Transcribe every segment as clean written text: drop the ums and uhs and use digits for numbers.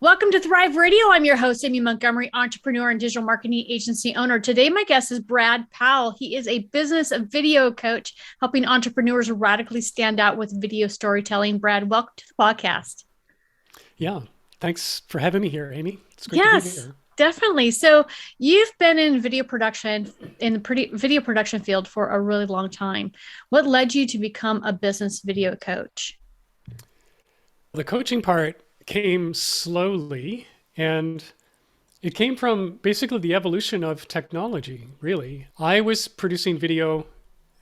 Welcome to Thrive Radio. I'm your host, Amy Montgomery, entrepreneur and digital marketing agency owner. Today, my guest is Brad Powell. He is a business video coach, helping entrepreneurs radically stand out with video storytelling. Brad, welcome to the podcast. Yeah, thanks for having me here, Amy. It's great to be Yes, here. definitely. So, you've been in video production, in the video production field for a really long time. What led you to become a business video coach? The coaching part came slowly, and it came from basically the evolution of technology, really. I was producing video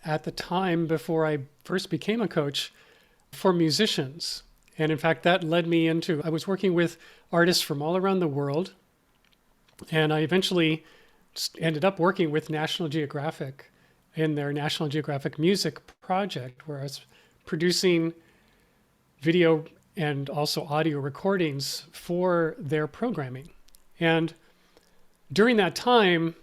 at the time before I first became a coach for musicians. And in fact, that led me into, I was working with artists from all around the world. And I eventually just ended up working with National Geographic in their National Geographic Music project, where I was producing video and also audio recordings for their programming. And during that time,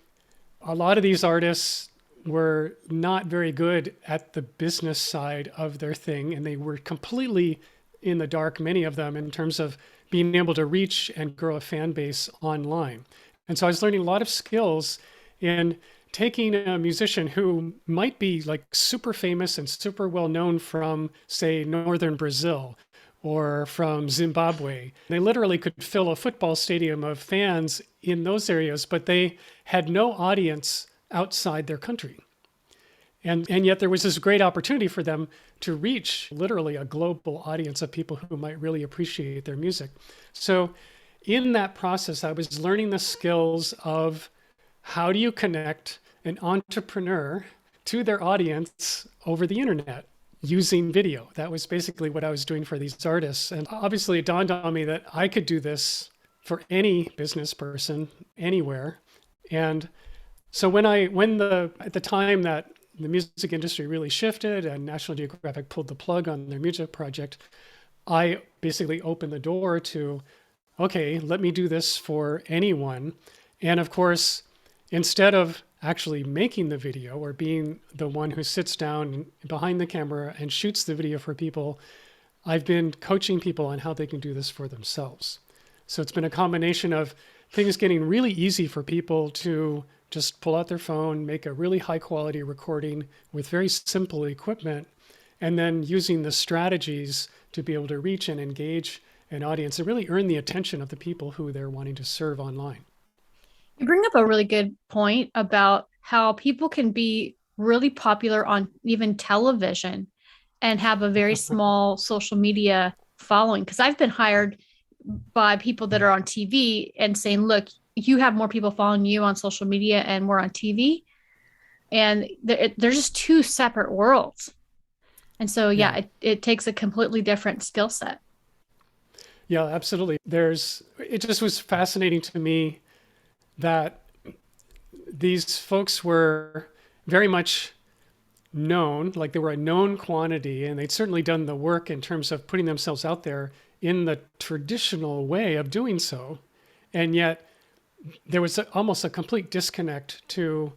a lot of these artists were not very good at the business side of their thing, and they were completely in the dark, many of them, in terms of being able to reach and grow a fan base online. And so I was learning a lot of skills in taking a musician who might be like super famous and super well known from, say, northern Brazil or from Zimbabwe. They literally could fill a football stadium of fans in those areas, but they had no audience outside their country. And yet there was this great opportunity for them to reach literally a global audience of people who might really appreciate their music. So in that process, I was learning the skills of how do you connect an entrepreneur to their audience over the internet using video. That was basically what I was doing for these artists. And obviously it dawned on me that I could do this for any business person anywhere. And so at the time that the music industry really shifted and National Geographic pulled the plug on their music project, I basically opened the door to, okay, let me do this for anyone. And of course, instead of actually making the video or being the one who sits down behind the camera and shoots the video for people, I've been coaching people on how they can do this for themselves. So it's been a combination of things getting really easy for people to just pull out their phone, make a really high quality recording with very simple equipment, and then using the strategies to be able to reach and engage an audience and really earn the attention of the people who they're wanting to serve online. You bring up a really good point about how people can be really popular on even television and have a very small social media following. Because I've been hired by people that are on TV and saying, look, you have more people following you on social media and we're on TV. And they're just two separate worlds. And so, Yeah. yeah, it takes a completely different skill set. Yeah, absolutely. It just was fascinating to me that these folks were very much known, like they were a known quantity, and they'd certainly done the work in terms of putting themselves out there in the traditional way of doing so. And yet there was almost a complete disconnect to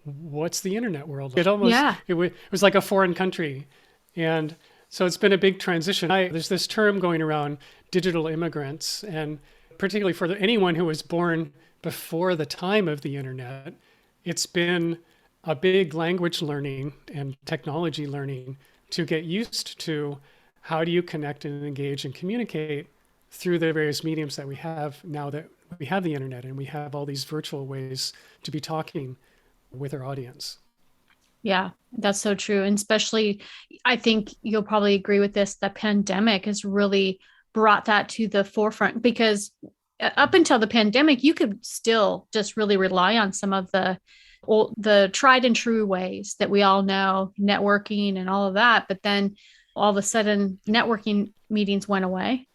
what's the internet world. Yeah. It was like a foreign country. And so it's been a big transition. There's this term going around, digital immigrants, and particularly for anyone who was born before the time of the internet, it's been a big language learning and technology learning to get used to how do you connect and engage and communicate through the various mediums that we have now that we have the internet and we have all these virtual ways to be talking with our audience. Yeah, that's so true. And especially, I think you'll probably agree with this. The pandemic has really brought that to the forefront because up until the pandemic, you could still just really rely on some of the tried and true ways that we all know, networking and all of that. But then all of a sudden, networking meetings went away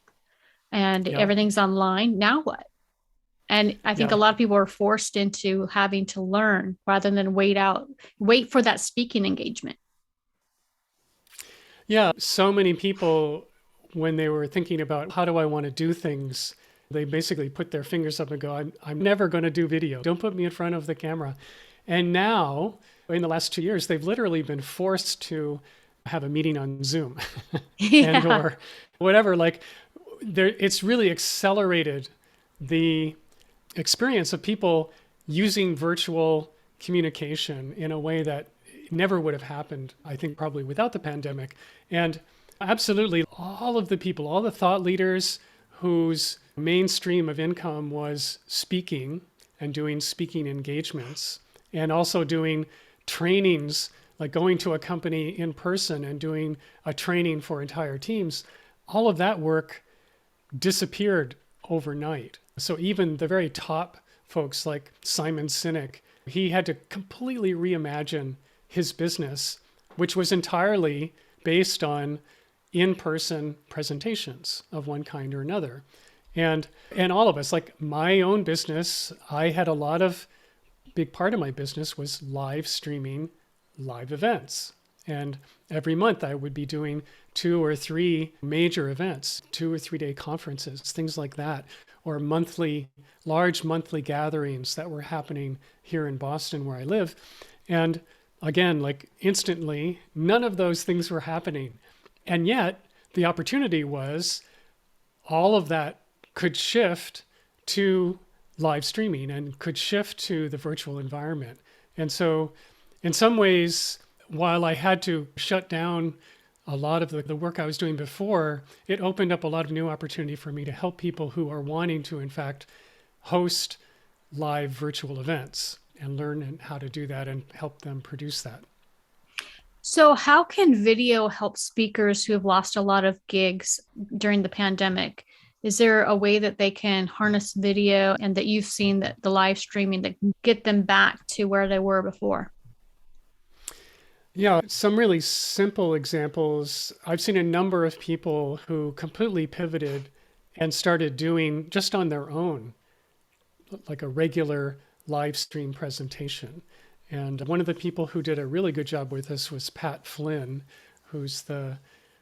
and Yeah. everything's online. Now what? And I think a Yeah. lot of people are forced into having to learn rather than wait for that speaking engagement. Yeah. So many people, when they were thinking about how do I want to do things, they basically put their fingers up and go, I'm never going to do video. Don't put me in front of the camera. And now, in the last 2 years, they've literally been forced to have a meeting on Zoom and Yeah. or whatever. Like it's really accelerated the experience of people using virtual communication in a way that never would have happened, I think, probably without the pandemic. And absolutely, all of the people, all the thought leaders whose mainstream of income was speaking and doing speaking engagements and also doing trainings, like going to a company in person and doing a training for entire teams, all of that work disappeared overnight. So even the very top folks like Simon Sinek, he had to completely reimagine his business, which was entirely based on in-person presentations of one kind or another. And all of us, like my own business, I had a lot of big part of my business was live streaming live events. And every month I would be doing 2 or 3 major events, 2 or 3 day conferences, things like that, or large monthly gatherings that were happening here in Boston where I live. And again, like instantly, none of those things were happening. And yet the opportunity was all of that could shift to live streaming and could shift to the virtual environment. And so in some ways, while I had to shut down a lot of the work I was doing before, it opened up a lot of new opportunity for me to help people who are wanting to, in fact, host live virtual events and learn how to do that and help them produce that. So, how can video help speakers who have lost a lot of gigs during the pandemic? Is there a way that they can harness video and that you've seen that the live streaming that can get them back to where they were before? Yeah, some really simple examples. I've seen a number of people who completely pivoted and started doing just on their own, like a regular live stream presentation. And one of the people who did a really good job with this was Pat Flynn, who's the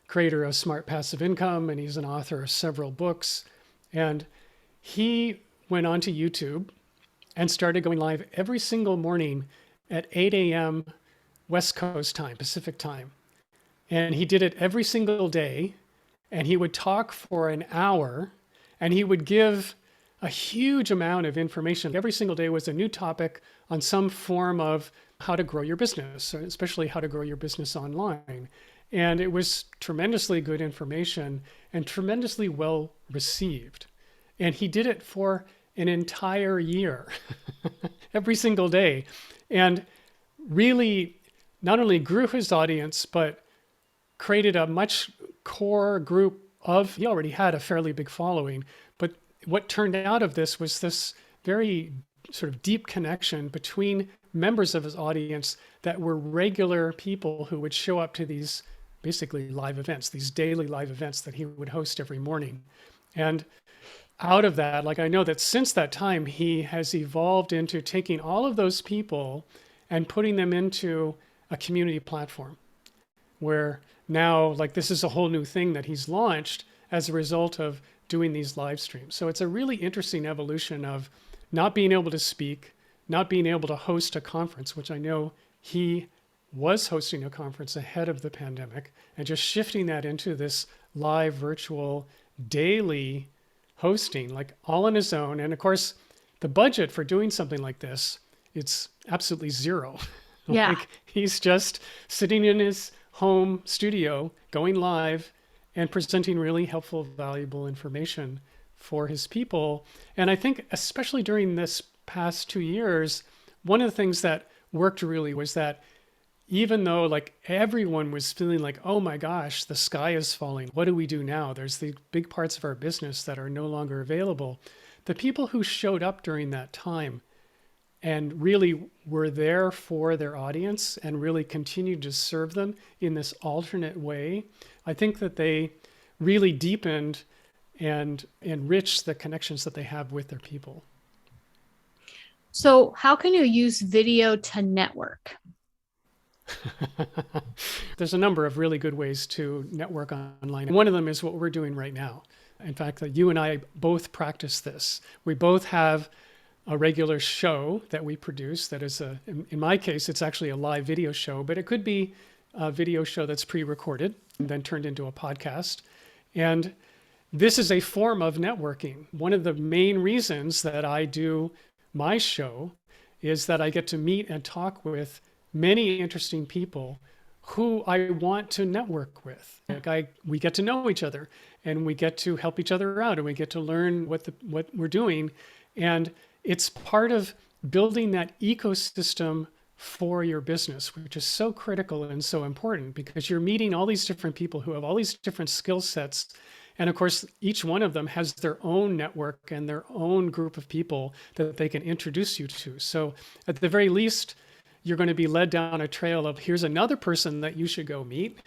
creator of Smart Passive Income, and he's an author of several books. And he went onto YouTube and started going live every single morning at 8 a.m. West Coast time, Pacific time. And he did it every single day. And he would talk for an hour and he would give a huge amount of information. Every single day was a new topic on some form of how to grow your business, especially how to grow your business online. And it was tremendously good information and tremendously well received. And he did it for an entire year, every single day. And really not only grew his audience, but created a much core group of, he already had a fairly big following, but what turned out of this was this very sort of deep connection between members of his audience that were regular people who would show up to these basically live events, these daily live events that he would host every morning. And out of that, like I know that since that time, he has evolved into taking all of those people and putting them into a community platform where now, like this is a whole new thing that he's launched as a result of doing these live streams. So it's a really interesting evolution of not being able to speak, not being able to host a conference, which I know he was hosting a conference ahead of the pandemic, and just shifting that into this live virtual daily hosting, like all on his own. And of course, the budget for doing something like this, it's absolutely zero. Yeah. Like he's just sitting in his home studio, going live and presenting really helpful, valuable information for his people. And I think especially during this past 2 years, one of the things that worked really was that even though like everyone was feeling like, oh my gosh, the sky is falling, what do we do now? There's the big parts of our business that are no longer available. The people who showed up during that time and really were there for their audience and really continued to serve them in this alternate way, I think that they really deepened and enriched the connections that they have with their people. So, how can you use video to network? There's a number of really good ways to network online. One of them is what we're doing right now. In fact, you and I both practice this. We both have a regular show that we produce that is in my case, it's actually a live video show, but it could be a video show that's pre-recorded and then turned into a podcast. And this is a form of networking. One of the main reasons that I do my show is that I get to meet and talk with many interesting people who I want to network with. We get to know each other, and we get to help each other out, and we get to learn what we're doing. And it's part of building that ecosystem for your business, which is so critical and so important, because you're meeting all these different people who have all these different skill sets. And of course, each one of them has their own network and their own group of people that they can introduce you to. So at the very least, you're going to be led down a trail of, here's another person that you should go meet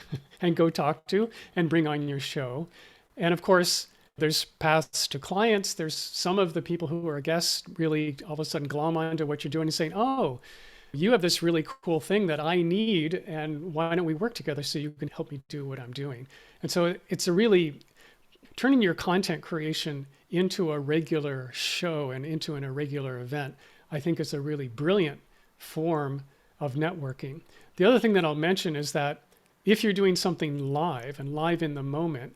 and go talk to and bring on your show. And of course, there's paths to clients. There's some of the people who are guests really all of a sudden glom onto what you're doing and saying, oh, you have this really cool thing that I need, and why don't we work together so you can help me do what I'm doing? And so it's a really turning your content creation into a regular show and into a regular event, I think is a really brilliant form of networking. The other thing that I'll mention is that if you're doing something live and live in the moment,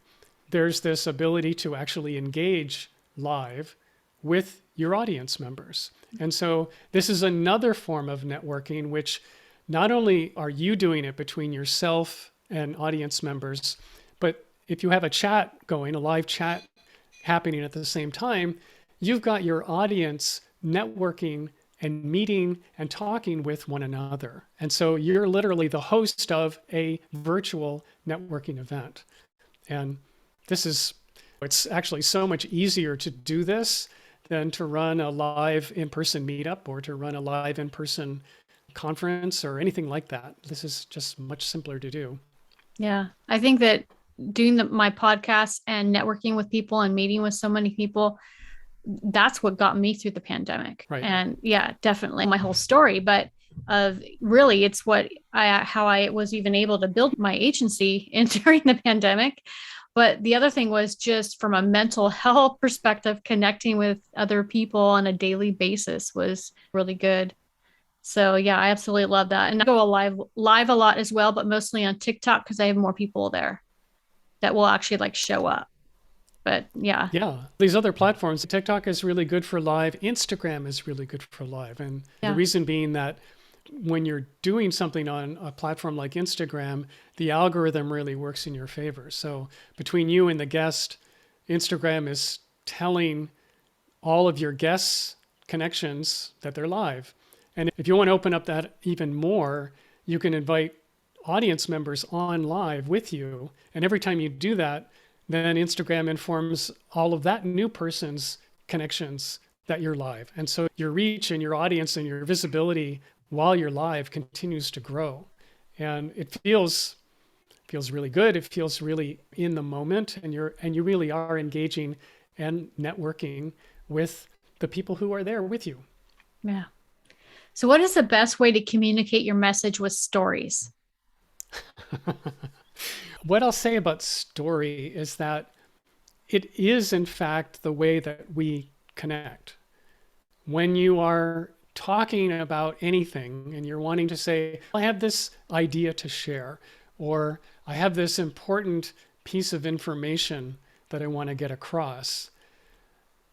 there's this ability to actually engage live with your audience members. And so this is another form of networking, which not only are you doing it between yourself and audience members, but if you have a chat going, a live chat happening at the same time, you've got your audience networking and meeting and talking with one another. And so you're literally the host of a virtual networking event. And it's actually so much easier to do this than to run a live in-person meetup or to run a live in-person conference or anything like that. This is just much simpler to do. Yeah. I think that doing my podcast and networking with people and meeting with so many people, that's what got me through the pandemic. Right. And yeah, definitely my whole story, but really it's how I was even able to build my agency during the pandemic. But the other thing was just from a mental health perspective, connecting with other people on a daily basis was really good. So yeah, I absolutely love that. And I go live a lot as well, but mostly on TikTok because I have more people there that will actually like show up. But yeah. Yeah. These other platforms, TikTok is really good for live. Instagram is really good for live. And the reason being that when you're doing something on a platform like Instagram, the algorithm really works in your favor. So between you and the guest, Instagram is telling all of your guests' connections that they're live. And if you want to open up that even more, you can invite audience members on live with you. And every time you do that, then Instagram informs all of that new person's connections that you're live. And so your reach and your audience and your visibility while you're live continues to grow. And it feels really good. It feels really in the moment, and you really are engaging and networking with the people who are there with you. Yeah. So what is the best way to communicate your message with stories? What I'll say about story is that it is, in fact, the way that we connect. When you are talking about anything and you're wanting to say, I have this idea to share, or I have this important piece of information that I want to get across,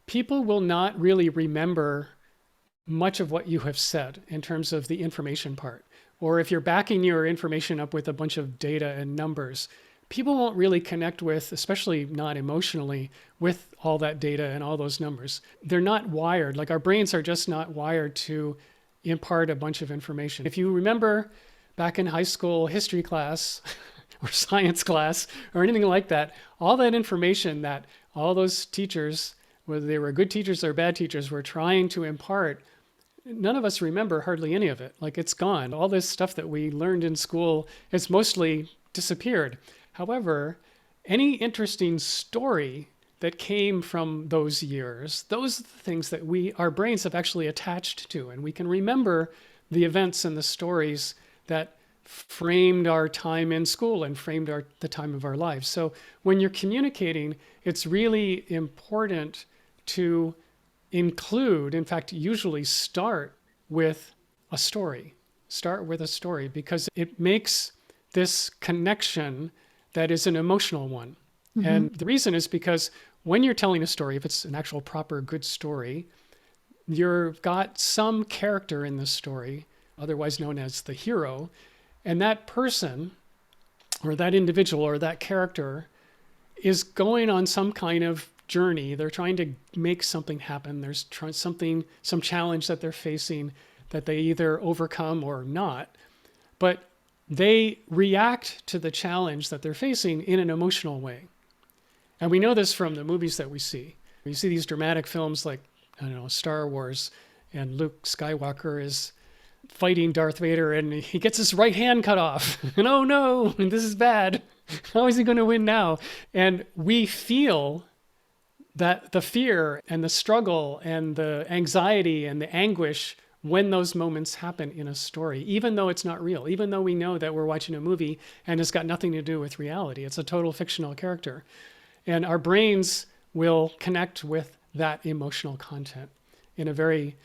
people will not really remember much of what you have said in terms of the information part. Or if you're backing your information up with a bunch of data and numbers, people won't really connect with, especially not emotionally, with all that data and all those numbers. They're not wired. Like our brains are just not wired to impart a bunch of information. If you remember back in high school history class or science class or anything like that, all that information that all those teachers, whether they were good teachers or bad teachers, were trying to impart, none of us remember hardly any of it. Like it's gone. All this stuff that we learned in school has mostly disappeared. However, any interesting story that came from those years, those are the things that our brains have actually attached to, and we can remember the events and the stories that framed our time in school and framed the time of our lives. So when you're communicating, it's really important to include, in fact, usually start with a story. Start with a story because it makes this connection that is an emotional one. Mm-hmm. And the reason is because when you're telling a story, if it's an actual proper good story, you've got some character in the story, otherwise known as the hero, and that person or that individual or that character is going on some kind of journey. They're trying to make something happen. There's some challenge that they're facing that they either overcome or not. But they react to the challenge that they're facing in an emotional way. And we know this from the movies that we see. You see these dramatic films like, I don't know, Star Wars, and Luke Skywalker is fighting Darth Vader and he gets his right hand cut off. And oh no, this is bad. How is he going to win now? And we feel that the fear and the struggle and the anxiety and the anguish when those moments happen in a story, even though it's not real, even though we know that we're watching a movie and it's got nothing to do with reality. It's a total fictional character. And our brains will connect with that emotional content in a very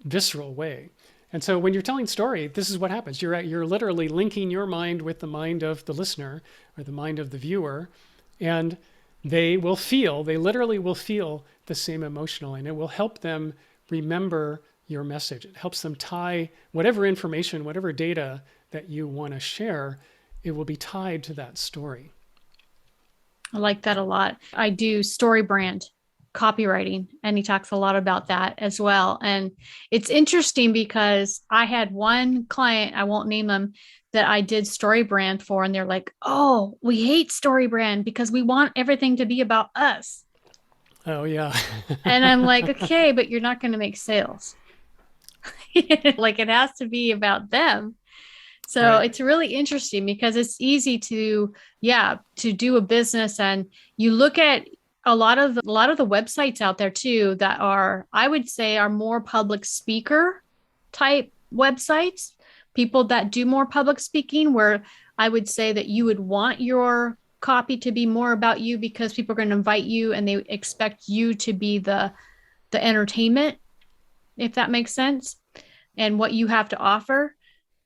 visceral way. And so when you're telling story, this is what happens. You're literally linking your mind with the mind of the listener or the mind of the viewer, and they literally will feel the same emotional, and it will help them remember your message. It helps them tie whatever information, whatever data that you want to share, it will be tied to that story. I like that a lot. I do story brand copywriting, and he talks a lot about that as well. And it's interesting because I had one client, I won't name them, that I did story brand for, and they're like, "Oh, we hate story brand because we want everything to be about us." Oh, yeah. And I'm like, "Okay, but you're not going to make sales." Like it has to be about them. So Right. it's really interesting because it's easy to, yeah, to do a business, and you look at a lot of the websites out there too that are, I would say, are more public speaker type websites, people that do more public speaking, where I would say that you would want your copy to be more about you because people are going to invite you and they expect you to be the entertainment, if that makes sense, and what you have to offer.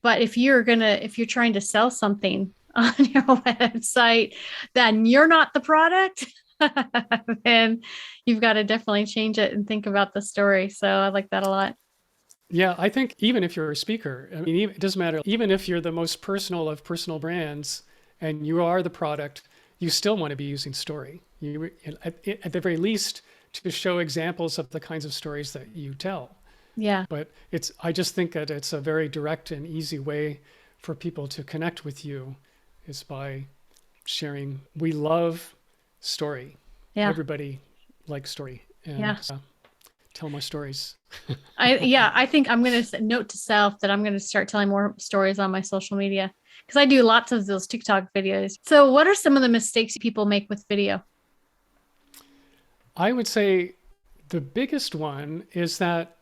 But if you're trying to sell something on your website, then you're not the product. Then you've got to definitely change it and think about the story. So I like that a lot. Yeah, I think even if you're a speaker, I mean, it doesn't matter. Even if you're the most personal of personal brands and you are the product, you still want to be using story. At the very least, to show examples of the kinds of stories that you tell. Yeah. But I just think that it's a very direct and easy way for people to connect with you is by sharing. We love story. Yeah. Everybody likes story. And Yeah. tell more stories. I think I'm going to note to self that I'm going to start telling more stories on my social media because I do lots of those TikTok videos. So what are some of the mistakes people make with video? I would say the biggest one is that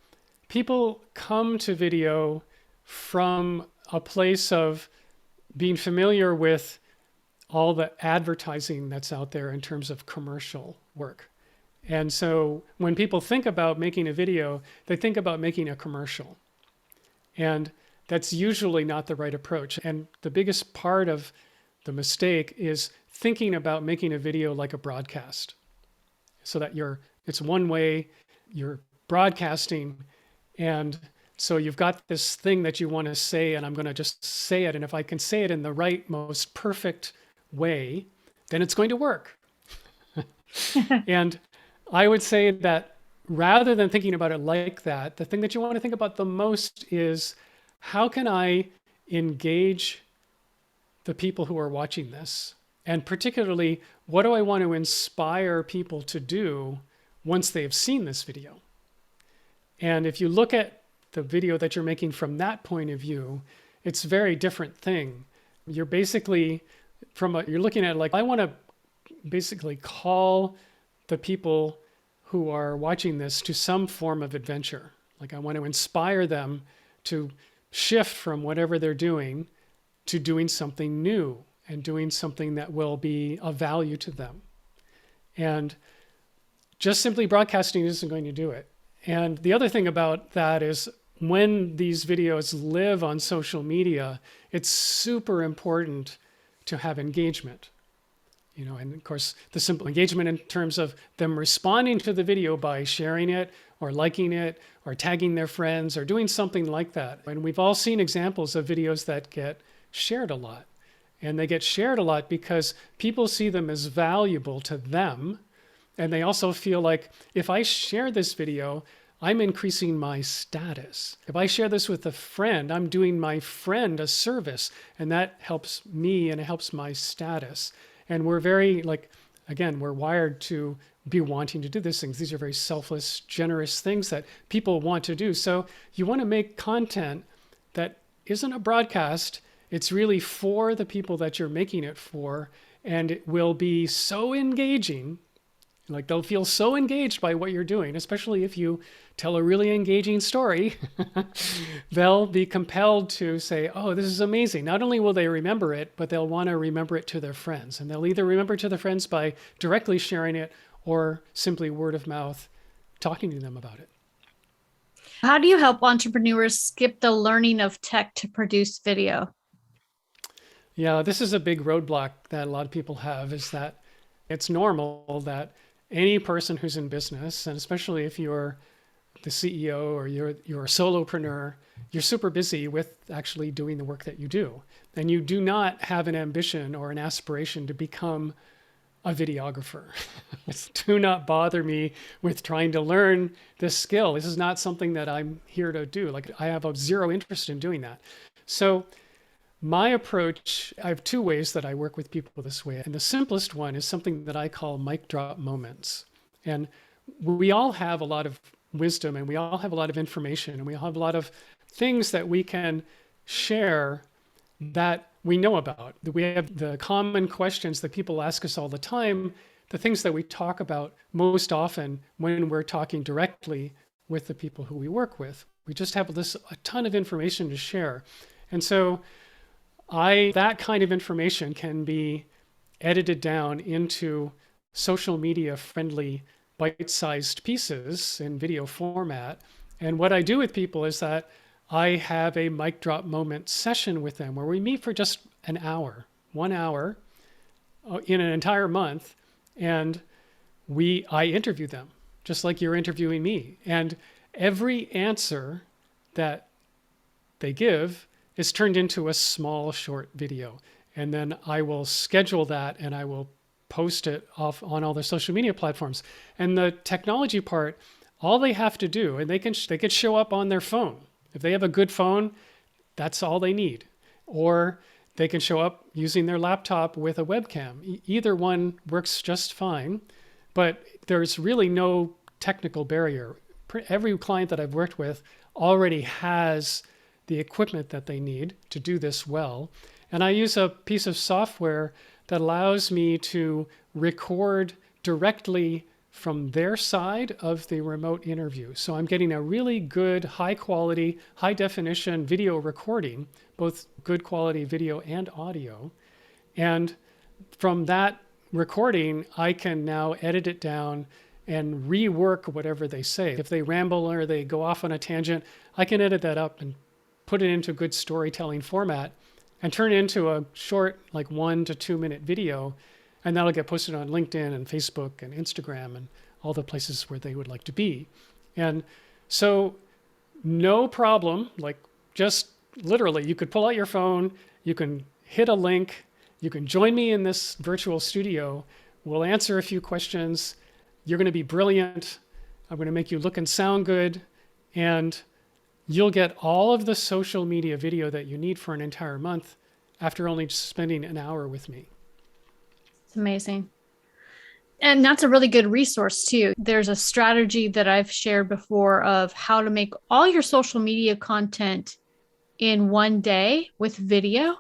people come to video from a place of being familiar with all the advertising that's out there in terms of commercial work. And so when people think about making a video, they think about making a commercial. And that's usually not the right approach. And the biggest part of the mistake is thinking about making a video like a broadcast so that it's one way, you're broadcasting, and so you've got this thing that you want to say, and I'm going to just say it. And if I can say it in the right, most perfect way, then it's going to work. And I would say that rather than thinking about it like that, the thing that you want to think about the most is how can I engage the people who are watching this? And particularly, what do I want to inspire people to do once they've seen this video? And if you look at the video that you're making from that point of view, it's a very different thing. You're basically you're looking at it like, I want to basically call the people who are watching this to some form of adventure. Like I want to inspire them to shift from whatever they're doing to doing something new and doing something that will be of value to them. And just simply broadcasting isn't going to do it. And the other thing about that is when these videos live on social media, it's super important to have engagement. And of course, the simple engagement in terms of them responding to the video by sharing it or liking it or tagging their friends or doing something like that. And we've all seen examples of videos that get shared a lot. And they get shared a lot because people see them as valuable to them. And they also feel like if I share this video, I'm increasing my status. If I share this with a friend, I'm doing my friend a service, and that helps me and it helps my status. And we're very, again, we're wired to be wanting to do these things. These are very selfless, generous things that people want to do. So you want to make content that isn't a broadcast. It's really for the people that you're making it for, and it will be so engaging. Like they'll feel so engaged by what you're doing, especially if you tell a really engaging story. They'll be compelled to say, oh, this is amazing. Not only will they remember it, but they'll want to remember it to their friends. And they'll either remember it to their friends by directly sharing it or simply word of mouth talking to them about it. How do you help entrepreneurs skip the learning of tech to produce video? Yeah, this is a big roadblock that a lot of people have, is that it's normal that any person who's in business, and especially if you're the CEO or you're a solopreneur, you're super busy with actually doing the work that you do. And you do not have an ambition or an aspiration to become a videographer. Do not bother me with trying to learn this skill. This is not something that I'm here to do. Like I have a zero interest in doing that. So my approach, I have two ways that I work with people this way. And the simplest one is something that I call mic drop moments. And we all have a lot of wisdom and we all have a lot of information and we all have a lot of things that we can share that we know about. We have the common questions that people ask us all the time, the things that we talk about most often when we're talking directly with the people who we work with. We just have a ton of information to share. And so that kind of information can be edited down into social media friendly bite-sized pieces in video format. And what I do with people is that I have a mic drop moment session with them where we meet for just an hour, 1 hour in an entire month. And I interview them just like you're interviewing me. And every answer that they give is turned into a small short video. And then I will schedule that and I will post it off on all their social media platforms. And the technology part, all they have to do, and they could show up on their phone. If they have a good phone, that's all they need. Or they can show up using their laptop with a webcam. Either one works just fine, but there's really no technical barrier. Every client that I've worked with already has the equipment that they need to do this well. And I use a piece of software that allows me to record directly from their side of the remote interview. So I'm getting a really good, high quality, high definition video recording, both good quality video and audio. And from that recording, I can now edit it down and rework whatever they say. If they ramble or they go off on a tangent, I can edit that up and put it into good storytelling format and turn it into a short, 1 to 2 minute video. And that'll get posted on LinkedIn and Facebook and Instagram and all the places where they would like to be. And so no problem, just literally, you could pull out your phone, you can hit a link, you can join me in this virtual studio. We'll answer a few questions. You're going to be brilliant. I'm going to make you look and sound good. And you'll get all of the social media video that you need for an entire month after only spending an hour with me. It's amazing. And that's a really good resource too. There's a strategy that I've shared before of how to make all your social media content in one day with video.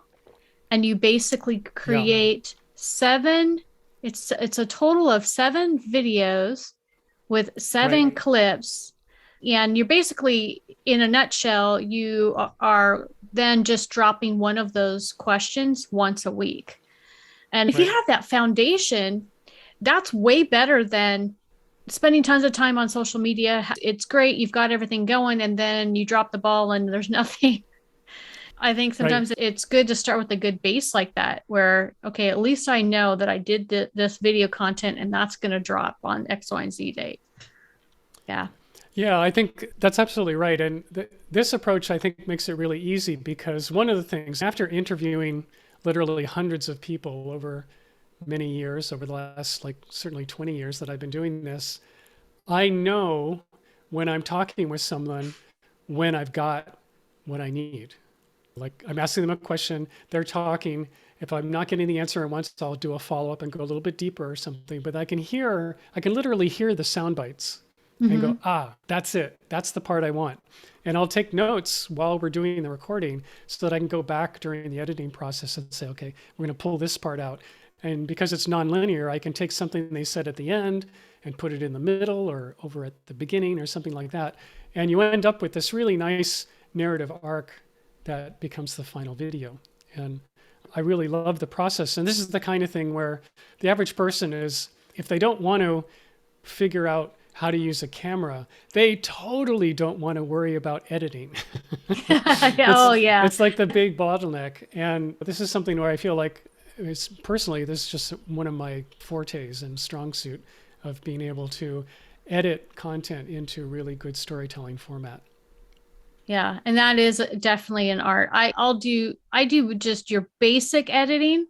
And you basically create 7, it's a total of 7 videos with 7 clips. And you're basically, in a nutshell, you are then just dropping one of those questions once a week. And if you have that foundation, that's way better than spending tons of time on social media. It's great. You've got everything going and then you drop the ball and there's nothing. I think Right. sometimes it's good to start with a good base like that, where, okay, at least I know that I did this video content and that's going to drop on X, Y, and Z date. Yeah. Yeah, I think that's absolutely right. And this approach, I think, makes it really easy because one of the things, after interviewing literally hundreds of people over many years, over the last, like, certainly 20 years that I've been doing this, I know when I'm talking with someone when I've got what I need. Like, I'm asking them a question, they're talking. If I'm not getting the answer at once, I'll do a follow up and go a little bit deeper or something. But I can literally hear the sound bites and go, Mm-hmm. ah, that's it. That's the part I want. And I'll take notes while we're doing the recording so that I can go back during the editing process and say, okay, we're going to pull this part out. And because it's nonlinear, I can take something they said at the end and put it in the middle or over at the beginning or something like that. And you end up with this really nice narrative arc that becomes the final video. And I really love the process. And this is the kind of thing where the average person is, if they don't want to figure out how to use a camera, they totally don't want to worry about editing. it's Oh, yeah. it's like the big bottleneck. And this is something where I feel like it's personally, this is just one of my fortes and strong suit of being able to edit content into really good storytelling format. Yeah. And that is definitely an art. I do just your basic editing,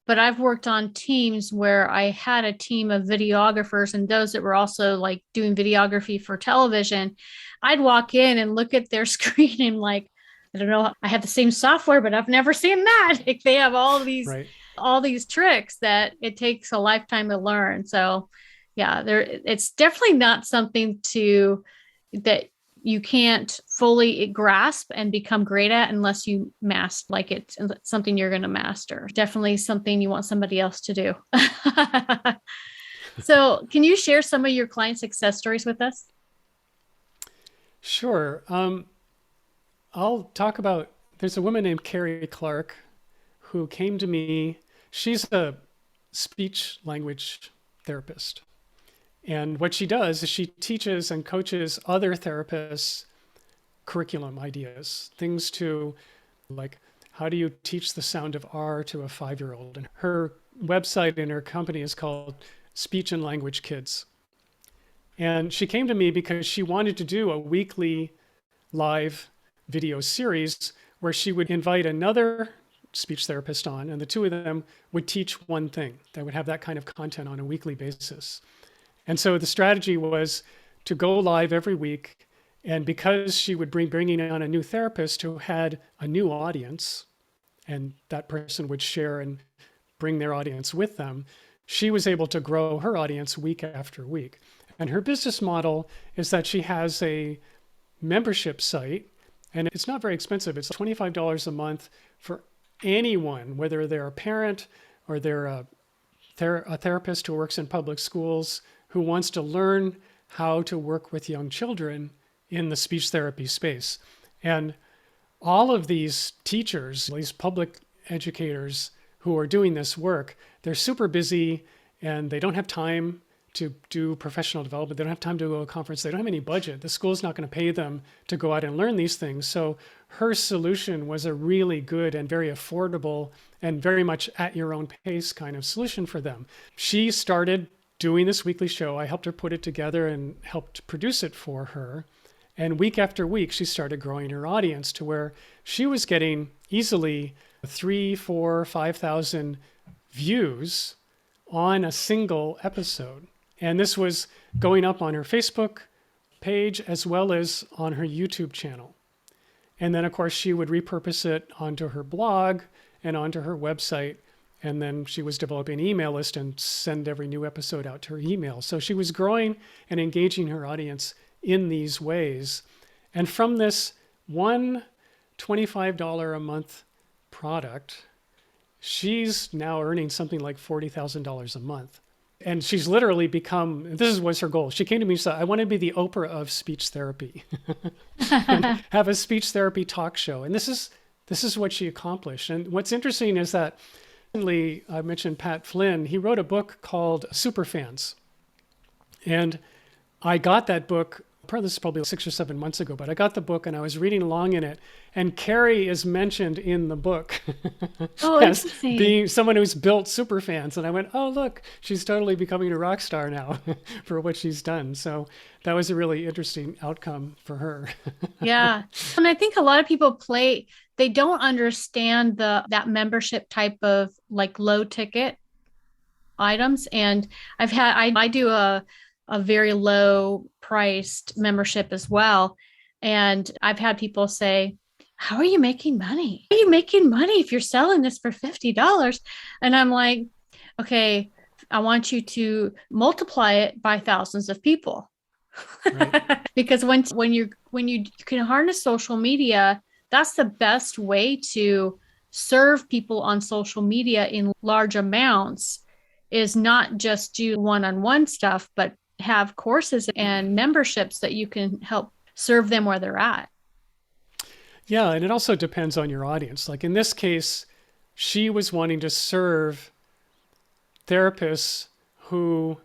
but I've worked on teams where I had a team of videographers and those that were also like doing videography for television. I'd walk in and look at their screen and like, I don't know, I have the same software, but I've never seen that. Like they have Right. all these tricks that it takes a lifetime to learn. So yeah, there it's definitely not something to that you can't fully grasp and become great at unless you master like it's something you're going to master. Definitely something you want somebody else to do. So, can you share some of your client success stories with us? Sure. I'll talk about, there's a woman named Carrie Clark who came to me. She's a speech language therapist. And what she does is she teaches and coaches other therapists curriculum ideas, things to, like, how do you teach the sound of R to a 5 year old? And her website and her company is called Speech and Language Kids. And she came to me because she wanted to do a weekly live video series where she would invite another speech therapist on, and the two of them would teach one thing. They would have that kind of content on a weekly basis. And so the strategy was to go live every week. And because she would bringing on a new therapist who had a new audience, and that person would share and bring their audience with them, she was able to grow her audience week after week. And her business model is that she has a membership site, and it's not very expensive. It's $25 a month for anyone, whether they're a parent or they're a therapist who works in public schools who wants to learn how to work with young children in the speech therapy space. And all of these teachers, these public educators who are doing this work, they're super busy and they don't have time to do professional development. They don't have time to go to a conference. They don't have any budget. The school's not going to pay them to go out and learn these things. So her solution was a really good and very affordable and very much at your own pace kind of solution for them. She started doing this weekly show. I helped her put it together and helped produce it for her. And week after week, she started growing her audience to where she was getting easily 3, 4, 5,000 views on a single episode. And this was going up on her Facebook page as well as on her YouTube channel. And then, of course, she would repurpose it onto her blog and onto her website. And then she was developing an email list and send every new episode out to her email. So she was growing and engaging her audience in these ways. And from this one $25 a month product, she's now earning something like $40,000 a month. And she's literally become, this was her goal. She came to me and said, I want to be the Oprah of speech therapy and have a speech therapy talk show. And this is what she accomplished. And what's interesting is that recently, I mentioned Pat Flynn. He wrote a book called Superfans. And I got that book this is probably 6 or 7 months ago, but I got the book and I was reading along in it. And Carrie is mentioned in the book Oh, as interesting. being someone who's built super fans. And I went, oh, look, she's totally becoming a rock star now for what she's done. So that was a really interesting outcome for her. Yeah. And I think a lot of people they don't understand that membership type of like low ticket items. And I do a very low priced membership as well. And I've had people say, how are you making money? How are you making money if you're selling this for $50? And I'm like, okay, I want you to multiply it by thousands of people. Right. Because when you can harness social media, that's the best way to serve people on social media in large amounts, is not just do one-on-one stuff, but have courses and memberships that you can help serve them where they're at. Yeah. And it also depends on your audience. Like in this case, she was wanting to serve therapists who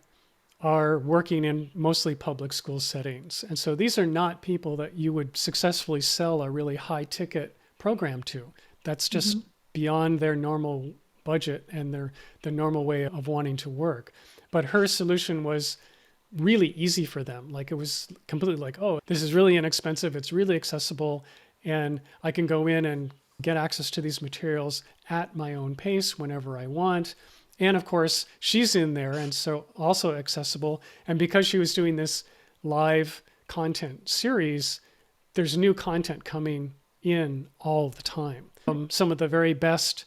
are working in mostly public school settings. And so these are not people that you would successfully sell a really high ticket program to. That's just Mhm. beyond their normal budget and the normal way of wanting to work. But her solution was really easy for them. Like it was completely like, oh, this is really inexpensive, it's really accessible, and I can go in and get access to these materials at my own pace whenever I want. And of course, she's in there and so also accessible. And because she was doing this live content series, there's new content coming in all the time. Some of the very best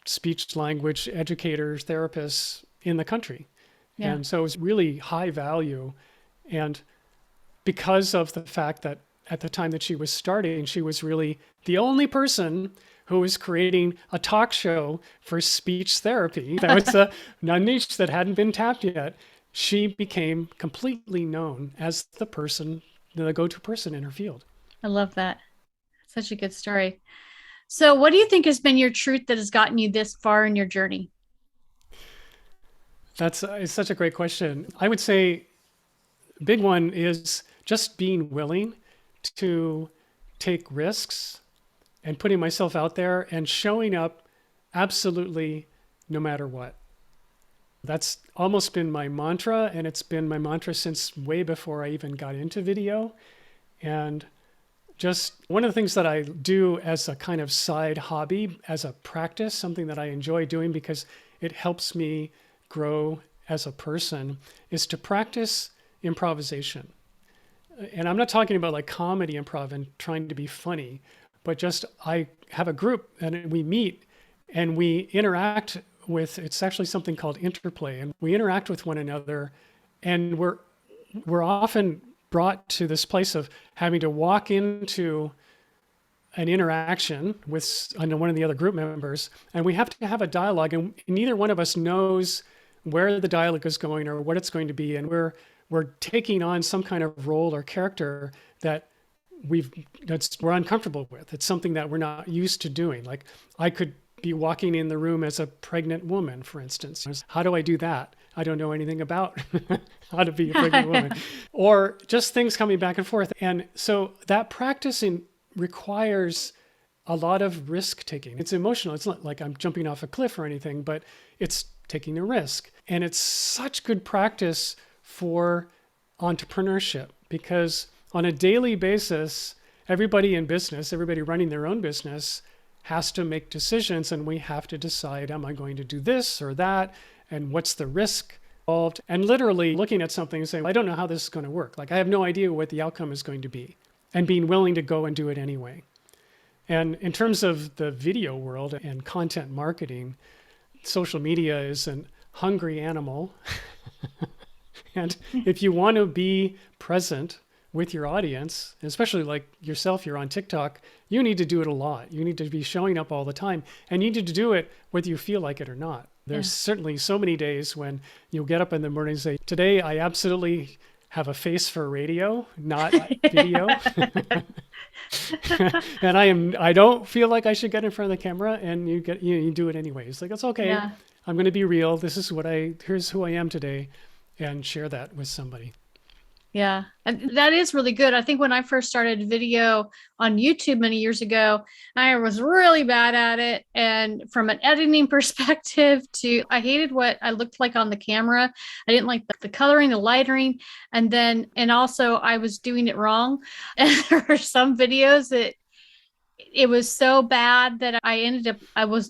speech language educators, therapists in the country. Yeah. And so it was really high value. And because of the fact that at the time that she was starting, she was really the only person who was creating a talk show for speech therapy. That was a niche that hadn't been tapped yet. She became completely known as the person, the go-to person in her field. I love that. Such a good story. So, what do you think has been your truth that has gotten you this far in your journey? That's it's such a great question. I would say big one is just being willing to take risks and putting myself out there and showing up absolutely no matter what. That's almost been my mantra, and it's been my mantra since way before I even got into video. And just one of the things that I do as a kind of side hobby, as a practice, something that I enjoy doing because it helps me grow as a person, is to practice improvisation. And I'm not talking about like comedy improv and trying to be funny, but just I have a group and we meet and we interact with, it's actually something called interplay, and we interact with one another, and we're often brought to this place of having to walk into an interaction with one of the other group members, and we have to have a dialogue, and neither one of us knows where the dialogue is going or what it's going to be, and we're taking on some kind of role or character that we're uncomfortable with. It's something that we're not used to doing. Like I could be walking in the room as a pregnant woman, for instance. How do I do that? I don't know anything about how to be a pregnant woman, or just things coming back and forth. And so that practicing requires a lot of risk taking. It's emotional. It's not like I'm jumping off a cliff or anything, but it's taking a risk. And it's such good practice for entrepreneurship because on a daily basis, everybody in business, everybody running their own business has to make decisions, and we have to decide, am I going to do this or that? And what's the risk involved? And literally looking at something and saying, I don't know how this is going to work. Like I have no idea what the outcome is going to be, and being willing to go and do it anyway. And in terms of the video world and content marketing, social media is an hungry animal. And if you want to be present with your audience, especially like yourself, you're on TikTok, you need to do it a lot. You need to be showing up all the time, and you need to do it whether you feel like it or not. There's Yeah. certainly so many days when you'll get up in the morning and say, today I absolutely have a face for radio, not video. And I don't feel like I should get in front of the camera, and you do it anyways. Like, it's okay. Yeah. I'm going to be real. Here's who I am today, and share that with somebody. Yeah, and that is really good. I think when I first started video on YouTube many years ago, I was really bad at it. And from an editing perspective, to I hated what I looked like on the camera. I didn't like the coloring, the lightering, and also I was doing it wrong. And there were some videos that it was so bad that I ended up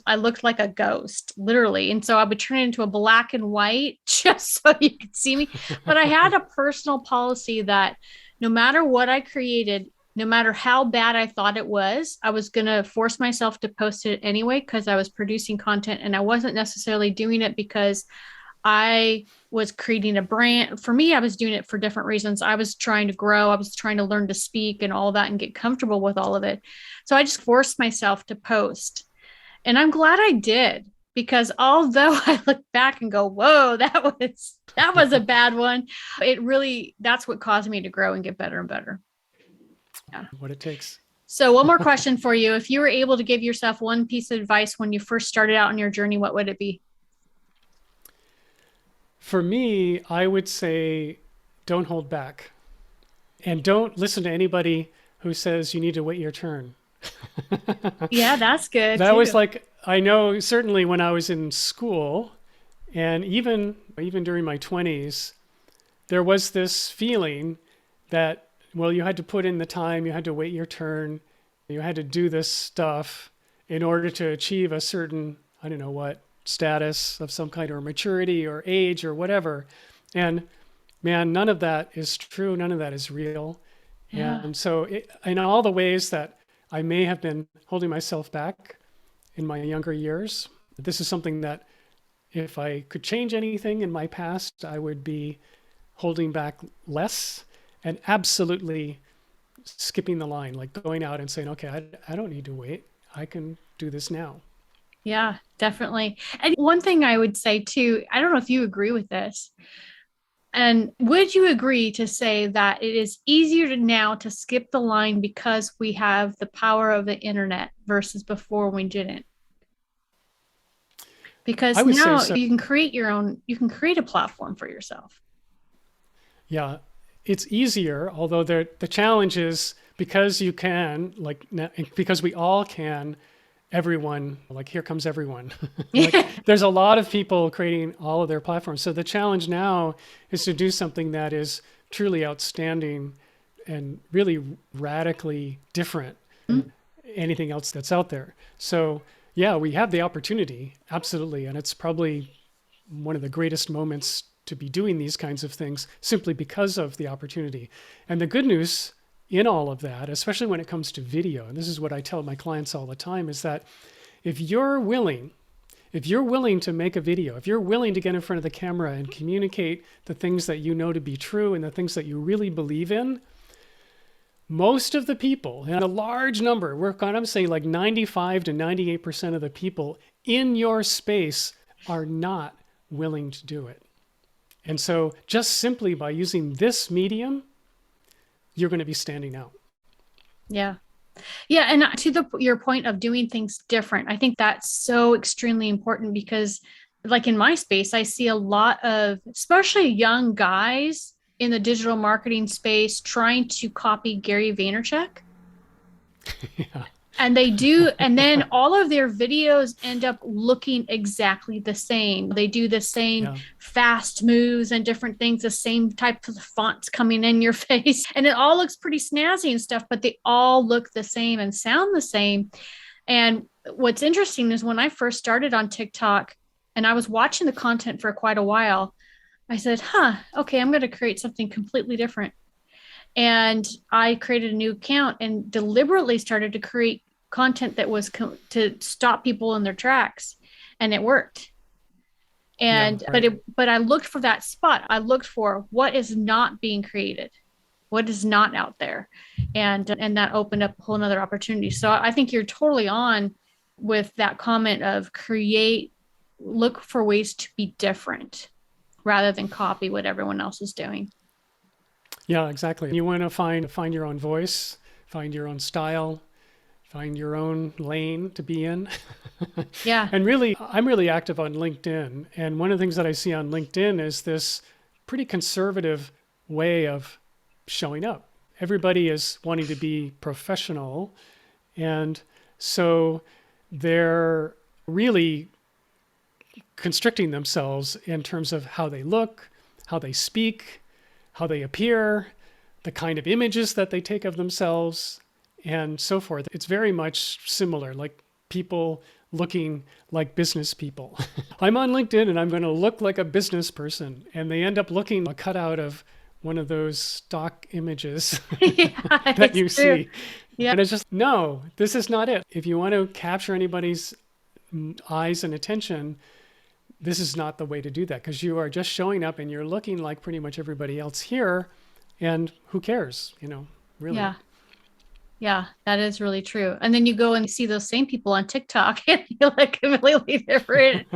I looked like a ghost, literally. And so I would turn it into a black and white just so you could see me. But I had a personal policy that no matter what I created, no matter how bad I thought it was, I was going to force myself to post it anyway because I was producing content and I wasn't necessarily doing it because I was creating a brand. For me, I was doing it for different reasons. I was trying to grow, I was trying to learn to speak and all that and get comfortable with all of it. So I just forced myself to post. And I'm glad I did because although I look back and go, whoa, that was a bad one, it really that's what caused me to grow and get better and better. Yeah. What it takes. So one more question for you. If you were able to give yourself one piece of advice when you first started out on your journey, what would it be? For me, I would say don't hold back and don't listen to anybody who says you need to wait your turn. Yeah, that's good That was too. like, I know certainly when I was in school and even during my 20s, there was this feeling that, well, you had to put in the time, you had to wait your turn, you had to do this stuff in order to achieve a certain, I don't know what, status of some kind or maturity or age or whatever. And man, none of that is true. None of that is real. Yeah. And so, in all the ways that I may have been holding myself back in my younger years, this is something that if I could change anything in my past, I would be holding back less and absolutely skipping the line, like going out and saying, okay, I don't need to wait. I can do this now. Yeah, definitely. And one thing I would say too, I don't know if you agree with this. And would you agree to say that it is easier to now to skip the line because we have the power of the internet versus before we didn't? I Because would say now so. you can create your own, you can create a platform for yourself. Yeah, it's easier, although the challenge is because you can, like, because we all can, everyone, like, here comes everyone. Like, Yeah. there's a lot of people creating all of their platforms. So the challenge now is to do something that is truly outstanding and really radically different than anything else that's out there. So, yeah, we have the opportunity, absolutely. And it's probably one of the greatest moments to be doing these kinds of things simply because of the opportunity. And the good news in all of that, especially when it comes to video, and this is what I tell my clients all the time, is that if you're willing, if you're willing to make a video, if you're willing to get in front of the camera and communicate the things that you know to be true and the things that you really believe in, most of the people, and a large number, we're kind of saying like 95 to 98% of the people in your space are not willing to do it. And so just simply by using this medium, you're going to be standing out. Yeah. Yeah. And to your point of doing things different, I think that's so extremely important because, like in my space, I see a lot of, especially young guys in the digital marketing space, trying to copy Gary Vaynerchuk. Yeah. And they do, and then all of their videos end up looking exactly the same. They do the same Yeah. fast moves and different things, the same type of fonts coming in your face. And it all looks pretty snazzy and stuff, but they all look the same and sound the same. And what's interesting is when I first started on TikTok and I was watching the content for quite a while, I said, okay, I'm going to create something completely different. And I created a new account and deliberately started to create content that was to stop people in their tracks, and it worked. Yeah. And Right. but I looked for that spot. I looked for what is not being created, what is not out there, and that opened up a whole nother opportunity. So I think you're totally on with that comment of look for ways to be different rather than copy what everyone else is doing. Yeah, exactly. You want to find your own voice, find your own style, find your own lane to be in. Yeah. And really, I'm really active on LinkedIn. And one of the things that I see on LinkedIn is this pretty conservative way of showing up. Everybody is wanting to be professional. And so they're really constricting themselves in terms of how they look, how they speak, how they appear, the kind of images that they take of themselves, and so forth. It's very much similar, like people looking like business people. I'm on LinkedIn and I'm going to look like a business person. And they end up looking a cutout of one of those stock images Yeah, that it's you true. see. Yeah. And it's just, no, this is not it. If you want to capture anybody's eyes and attention, this is not the way to do that, because you are just showing up and you're looking like pretty much everybody else here. And who cares, really? Yeah. Yeah, that is really true. And then you go and see those same people on TikTok and you look completely different.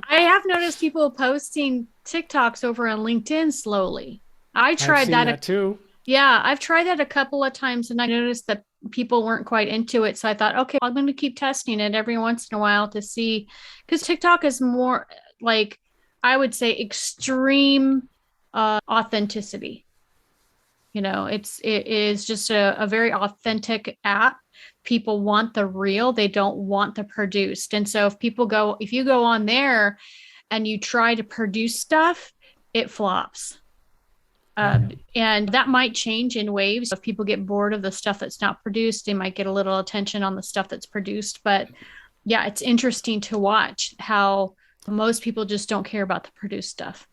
I have noticed people posting TikToks over on LinkedIn slowly. I I've tried seen that. that too. Yeah, I've tried that a couple of times and I noticed that people weren't quite into it. So I thought, okay, I'm going to keep testing it every once in a while to see, because TikTok is more like, I would say, extreme authenticity. It is just a very authentic app. People want the real, they don't want the produced. And so if you go on there and you try to produce stuff, it flops. Yeah. And that might change in waves. If people get bored of the stuff that's not produced, they might get a little attention on the stuff that's produced. But yeah, it's interesting to watch how most people just don't care about the produced stuff.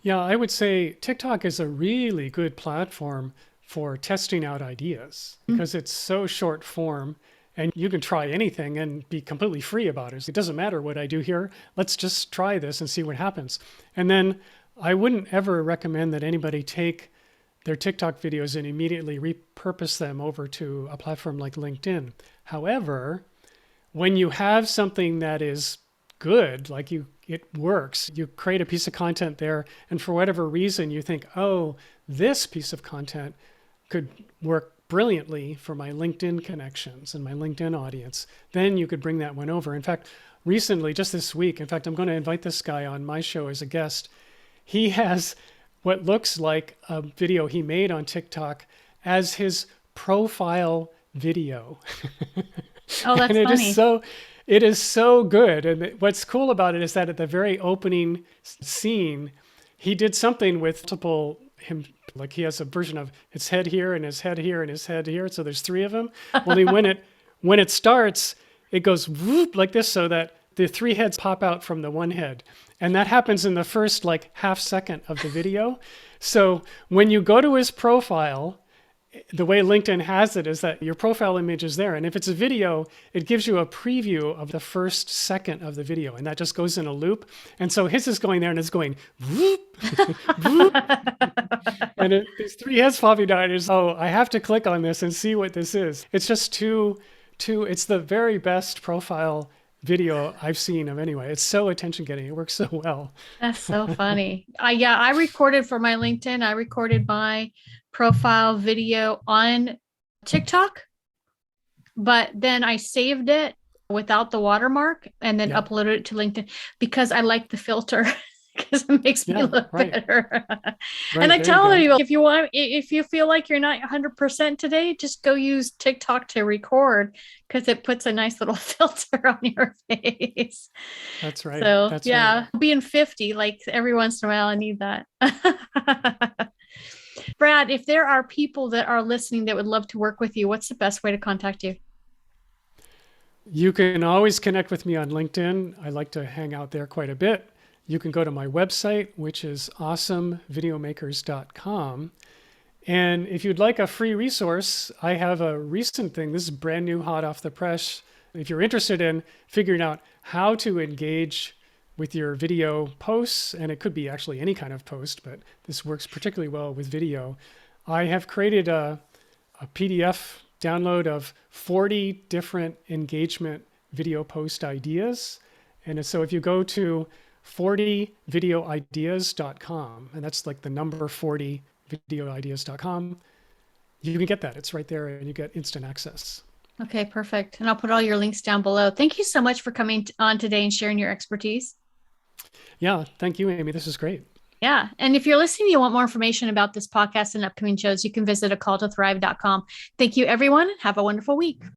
Yeah, I would say TikTok is a really good platform for testing out ideas Mm. because it's so short form and you can try anything and be completely free about it. It doesn't matter what I do here. Let's just try this and see what happens. And then I wouldn't ever recommend that anybody take their TikTok videos and immediately repurpose them over to a platform like LinkedIn. However, when you have something that is good, like it works, you create a piece of content there, and for whatever reason you think, oh, this piece of content could work brilliantly for my LinkedIn connections and my LinkedIn audience, then you could bring that one over. In fact, recently, just this week, in fact, I'm going to invite this guy on my show as a guest. He has what looks like a video he made on TikTok as his profile video. Oh, And that's funny. it is so good. And what's cool about it is that at the very opening scene, he did something with multiple him, like he has a version of his head here and his head here and his head here. So there's three of them. Only when it starts, it goes whoop like this, so that the three heads pop out from the one head. And that happens in the first like half second of the video. So when you go to his profile, the way LinkedIn has it is that your profile image is there. And if it's a video, it gives you a preview of the first second of the video. And that just goes in a loop. And so his is going there and it's going whoop, whoop. And these three heads popping out is, oh, I have to click on this and see what this is. It's just it's the very best profile video I've seen of anyway. It's so attention getting. It works so well. That's so funny. I recorded for my LinkedIn. I recorded my profile video on TikTok, but then I saved it without the watermark and then Yeah. uploaded it to LinkedIn because I like the filter because it makes me Yeah. look Right. better. And Right. I There you tell go. people, if you feel like you're not 100% today, just go use TikTok to record because it puts a nice little filter on your face. That's right. So That's right. yeah, being 50, like every once in a while, I need that. Brad, if there are people that are listening that would love to work with you, what's the best way to contact you? You can always connect with me on LinkedIn. I like to hang out there quite a bit. You can go to my website, which is awesomevideomakers.com. And if you'd like a free resource, I have a recent thing. This is brand new, hot off the press. If you're interested in figuring out how to engage with your video posts, and it could be actually any kind of post, but this works particularly well with video, I have created a PDF download of 40 different engagement video post ideas. And so if you go to 40videoideas.com, and that's like the number 40videoideas.com, you can get that. It's right there and you get instant access. Okay, perfect. And I'll put all your links down below. Thank you so much for coming on today and sharing your expertise. Yeah, thank you, Amy. This is great. Yeah. And if you're listening, you want more information about this podcast and upcoming shows, you can visit a call to thrive.com. Thank you, everyone. Have a wonderful week.